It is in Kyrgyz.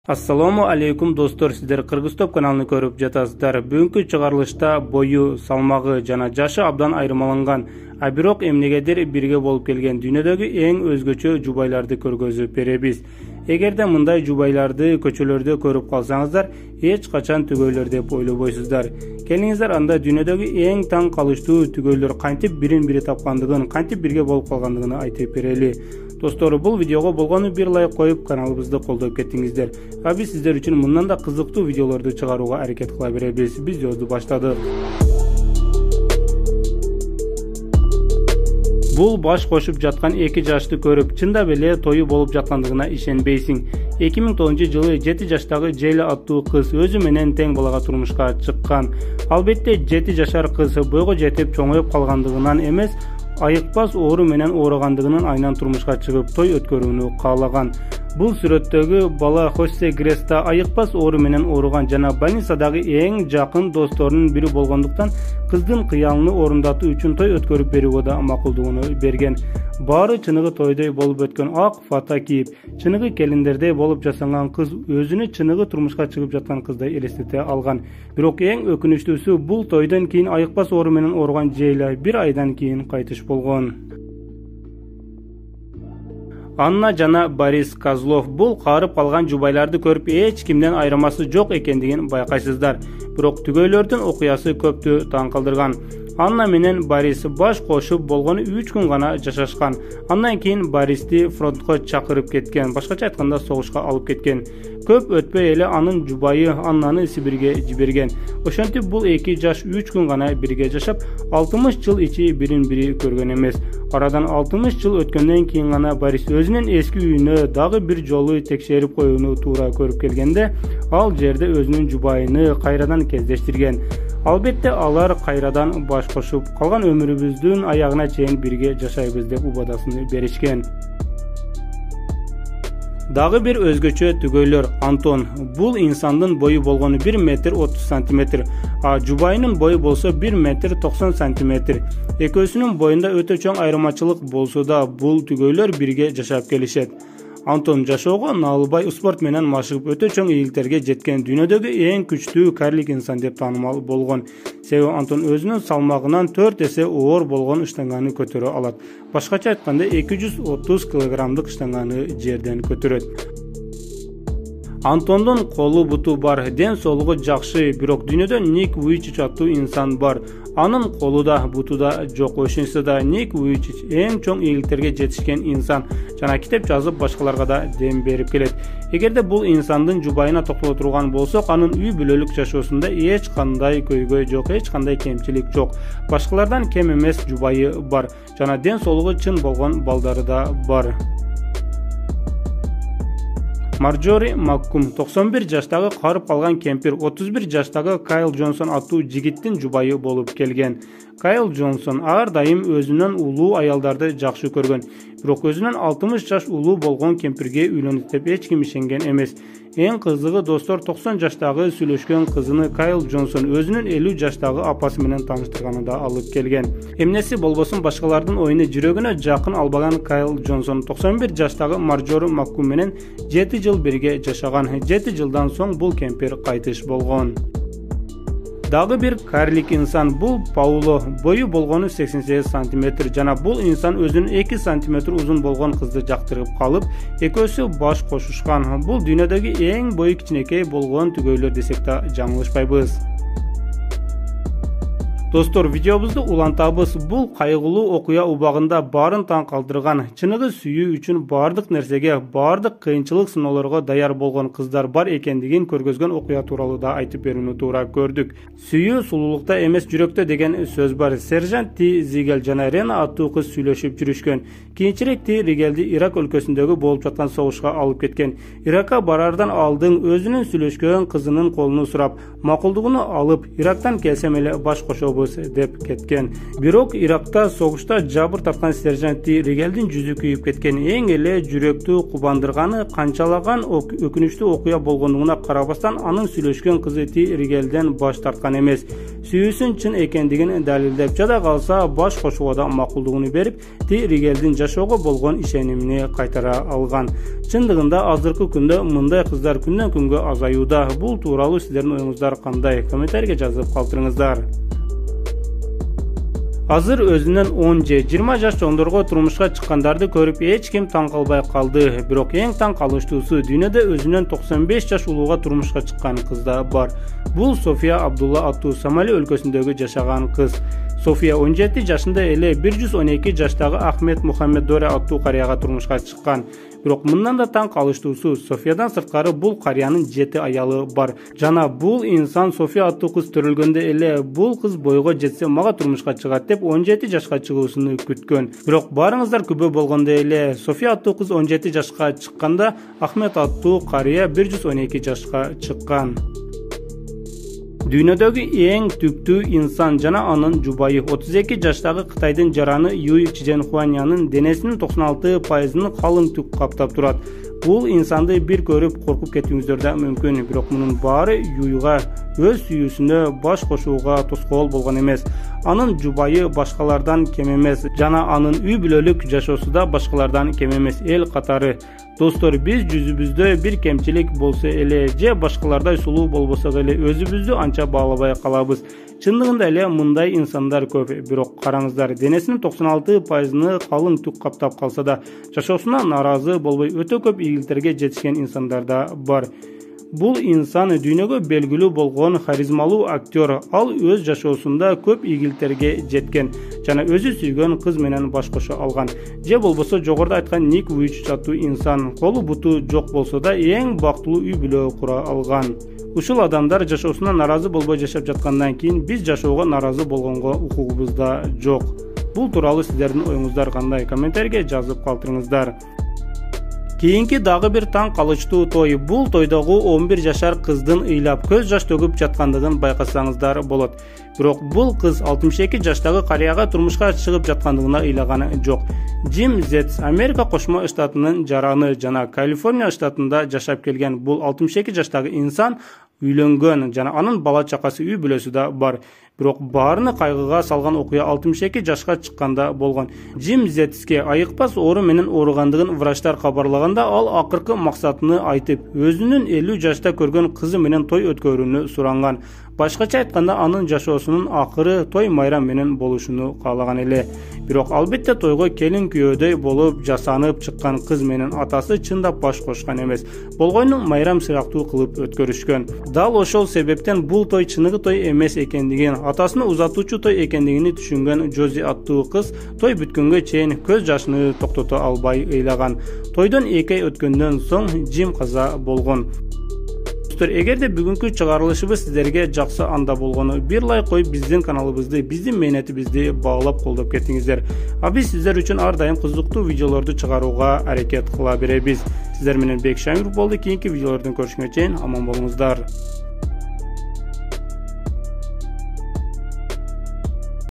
Assalamu alaikum dostlar, sizler Kırgızstop kanalını көрүп жатасыздар. Бүгүнкү чыгарылышта бою, салмагы жана жашы абдан айырмаланган, а бирок эмнегедир бирге болуп келген дүйнөдөгү эң өзгөчө жубайларды көргөзүп беребиз. Эгерде мындай жубайларды көчөлөрдө көрүп калсаңыздар, эч качан түгөйлөр деп ойлобойсуздар. Келиңиздер анда дүйнөдөгү эң таң калыштуу түгөйлөр кантип бирин-бири тапкандыгын, кантип бирге болуп калгандыгын айтып берели. Достор, бул видеого болгону бир лайк коюп, каналыбызды колдоп кеттиңиздер. А биз сиздер үчүн мындан да кызыктуу видеолорду чыгарууга аракет кыла беребиз. Биз жолду баштадык. Бул баш кошуп жаткан эки жашты көрүп, чындап эле тою болуп жаткандыгына ишенбейсиң. 2010-жылы 7 жаштагы Джейла аттуу кыз өзү менен тең балага турмушка чыккан. Албетте 7 жашар кыз бойго жетип чоңоюп калгандыгынан эмес, айыкпас оору менен ооругандыгынын айынан турмушка чыгып той өткөрүүнү каалаган. Бул сүрөттөгү бала Хосе Греста айыкпас оору менен ооруган жана больницадагы эң жакын досторунун бири болгондуктан кыздын кыялын орундатуу үчүн той өткөрүп берүүгө да макулдугун берген. Баары чыныгы тойдой болуп өткөн ак фата кийип, чыныгы келиндердей болуп жасанган кыз өзүнү чыныгы турмушка чыгып жаткан кыздай элестете алган. Бирок эң өкүнүчтүүсү, бул тойдон кийин айыкпас оору менен ооруган Джейла 1 айдан кийин кайтыш болгон. Анна жана Борис Козлов бул каарып калган жубайларды көрүп эч кимден айырмасы жок экендигин байкайсыздар. Бирок түгөйлөрдүн окуясы көптү таң калтырган. Анна менен Борис баш кошуп болгону 3 күн гана жашашкан. Андан кийин Бористи фронтко чакырып кеткен, башкача айтканда согушка алып кеткен. Көп өтпөй эле анын жубайы Аннаны Сибирге жиберген. Ошентип бул эки жаш 3 күн гана бирге жашап, 60 жыл ичи бирин-бири көргөн эмес. Арадан 60 жыл өткөндөн кийин гана Борис өзүнүн эски үйүнө дагы бир жолу текшерип коюуну туура көрүп келгенде, ал жерде өзүнүн жубайыны кайрадан кездештирген. Албетте алар кайрадан баш кошуп, калган өмүрүбүздүн аягына чейин бирге жашайбыз деп убадасын беришкен. Дагы бир өзгөчө түгөйлөр Антон. Бул инсандын бою болгону 1 метр 30 сантиметр, а жубайынын бою болсо 1 метр 90 сантиметр. Экөөсүнүн боюнда өтө чоң айырмачылык болсо да, бул түгөйлөр бирге жашап келишет. Антон жашоого наалбай спорт менен машыгып өтө чоң ийгиликтерге жеткен, дүйнөдөгү эң күчтүү карлик инсан деп таанымал болгон. Себеби Антон өзүнүн салмагынан 4 эсе оор болгон штанганы көтөрө алат. Башкача айтканда 230 килограммдык штанганы жерден көтөрөт. Антондун колу буту бар, ден соолугу жакшы, бирок дүйнөдө Ник Вуйчич аттуу инсан бар. Анын колу да, буту да жок. Ошентсе да Ник Вуйчич эң чоң ийгиликтерге жетишкен инсан жана китеп жазып башкаларга да дем берип келет. Эгерде бул инсандын жубайына токтоло турган болсок, анын үй бүлөлүк жашоосунда эч кандай көйгөй жок, эч кандай кемчилик жок. Башкалардан кем эмес жубайы бар жана ден соолугу чын болгон балдары да бар. Марджори Маккум 91 жаштагы карып калган кемпир 31 жаштагы Кайл Джонсон аттуу жигиттин жубайы болуп келген. Кайл Джонсон ар дайым өзүнөн улуу аялдарды жакшы көргөн, бирок өзүнөн 60 жаш улуу болгон кемпирге үйлөнөт деп эч ким ишенген эмес. Эң кызыгы достор, 90 жаштагы сүйлөшкөн кызыны Кайл Джонсон өзүнүн 50 жаштагы апасы менен тааныштырганы да алып келген. Эмнеси болбосун, башкалардын оюну жүрөгүнө жакын албаган Кайл Джонсон 91 жаштагы Марджори Маккум менен 7 жыл бирге жашаган. 7 жылдан соң бул кемпир кайтыш болгон. Дагы бир карлик инсан бул Пауло. Бою болгону 88 сантиметр жана бул инсан өзүнүн 2 сантиметр узун болгон кызды жактырып калып, экөөсү баш кошушкан. Бул дүйнөдөгү эң бою кичинекей болгон түгөйлөр десек да жаңылышпайбыз. Достор, видеобузду улантабыз. Бул кайгылуу окуя убагында баарын таң калтырган, чыныгы сүйүү үчүн баардык нерсеге, баардык кыйынчылык сыноолорго даяр болгон кыздар бар экендигин көргөзгөн окуя тууралуу да айтып берүүнү туура көрдүк. Сүйүү сулуулукта эмес, жүрөктө деген сөз бар. Сержант Ти Зигел жана Рена аттуу кыз сүйлөшүп жүрүшкөн. Кийинчерээк Ти Ригелди Ирак өлкөсүндөгү болуп жаткан согушка алып кеткен. Иракка барардан алдын өзүнүн сүйлөшкөн кызынын колуну сурап, макулдугуну алып, Ирактан келсем эле баш кошо болобуз деп кеткен. Бирок Иракта согушта жабыр тарткан сержант Ти Ригелдин жүзү күйүп кеткен. Эң эле жүрөктү кубандырганы канчалаган өкүнүчтүү окуя болгондугуна карабастан анын сүйлөшкөн кызы Ти Ригелден баш тарткан эмес. Сүйүүсүн чын экендигин далилдеп, жада калса баш кошууга да макулдугун берип, Ти Ригелдин жашоого болгон ишенимини кайтара алган. Чындыгында азыркы күндө мындай кыздар күндөн күнгө азаюуда. Бул тууралуу сиздердин оюңуздар кандай? Комментарийге жазып калтырыңыздар. Азыр өзүнөн 10 же 20 жаш чоңдорго турмушка чыккандарды көрүп эч ким таң калбай калды. Бирок эң таң калыштуусу дүйнөдө өзүнөн 95 жаш улууга турмушка чыккан кыз да бар. Бул София Абдулла аттуу Сомали өлкөсүндөгү жашаган кыз. София 17 жашында эле 112 жаштагы Ахмед Мухаммед Доре аттуу карыяга турмушка чыккан. Бирок мындан да таң калыштуусу, Софиядан сырткары бул карыянын 7 аялы бар. Жана бул инсан София аттуу кыз төрөлгөндө эле бул кыз бойго жетсе мага турмушка чыгат деп 17 жашка чыгуусун күткөн. Бирок барыңыздар күбө болгондо эле София аттуу кыз 17 жашка чыкканда Ахмед аттуу карыя 112 жашка чыккан. Дүйнөдөгү эң түктүү инсан жана анын жубайы 32 жаштагы Кытайдын жараны Юй Чжэнхуанянын денесинин 96%-ын калың түк каптап турат. Бул инсанды бир көрүп коркуп кетүүңүздөр да мүмкүн, бирок мунун баары Юйга өз сүйүүсүнө баш кошууга тоскоол болгон эмес. Анын жубайы башкалардан кем эмес, жана анын үй бүлөлүк жашоосу да башкалардан кем эмес. Эл катары достор, биз жүзүбүздө бир кемчилик болсо эле же башкалардай сулуу болбосок эле өзүбүздү анча баалабай калабыз. Чындыгында эле мындай инсандар көп, бирок караңыздар, денесинин 96%-ны калың түк каптап калса да жашоосуна нааразы болбой өтө көп ийгиликтерге жетишкен инсандар да бар. Бул инсан дүйнөгө белгилүү болгон харизмалуу актер. Ал өз жашоосунда көп ийгиликтерге жеткен жана өзү сүйгөн кыз менен баш кошо алган. Же болбосо жогоруда айткан Ник Вуйчич аттуу инсан колу буту жок болсо да эң бактылуу үй бүлө кура алган. Ушул адамдар жашоосуна нааразы болбой жашап жаткандан кийин биз жашоого нааразы болгонго укугубуз да жок. Бул тууралуу сиздердин оюңуздар кандай? Комментарийге жазып калтырыңыздар. Кийинки дагы бир таң калыштуу той. Бул тойдогу 11 жашар кыздын ыйлап көз жаш төгүп жаткандыгын байкасаңыздар болот. Бирок бул кыз 62 жаштагы карыяга турмушка чыгып жаткандыгына ыйлаганы жок. Джим Зетс Америка Кошмо Штатынын жараны жана Калифорния штатында жашап келген. Бул 62 жаштагы инсан үйлөнгөн жана анын бала чакасы үй бүлөсү да бар. Бирок баарыны кайгыга салган окуя 62 жашка чыкканда болгон. Джим Зетске айыкпас оору менен ооругандыгын врачтар кабарлаганда, ал акыркы максатыны айтып, өзүнүн 50 жашта көргөн кызы менен той өткөрүүнү суранган. Башкача айтканда, анын жашоосунун акыры той майрам менен болушуну каалаган эле. Бирок албетте тойго келин күйөөдөй болуп жасанып чыккан кыз менен атасы чындап баш кошкан эмес. Болгону майрам сыяктуу кылып өткөрүшкөн. Дал ошол себептен бул той чыныгы той эмес экендигин, атасыны узатуучу той экендигини түшүнгөн Джози аттуу кыз той бүткөнгө чейин көз жашыны токтото албай ыйлаган. Тойдон 2 ай өткөндөн соң Джим каза болгон. Эгерде бүгүнкү чыгарылышыбыз сиздерге жакшы анда болгону, бир лайк коюп биздин каналыбызды, биздин мээнетибизди баалап колдоп кетиңиздер. А биз сиздер үчүн ар дайым кызыктуу видеолорду чыгарууга аракет кыла беребиз. Сиздер менен Бек Шамиров болду. Кийинки видеолордон көрүшкөнгө чейин аман болуңуздар.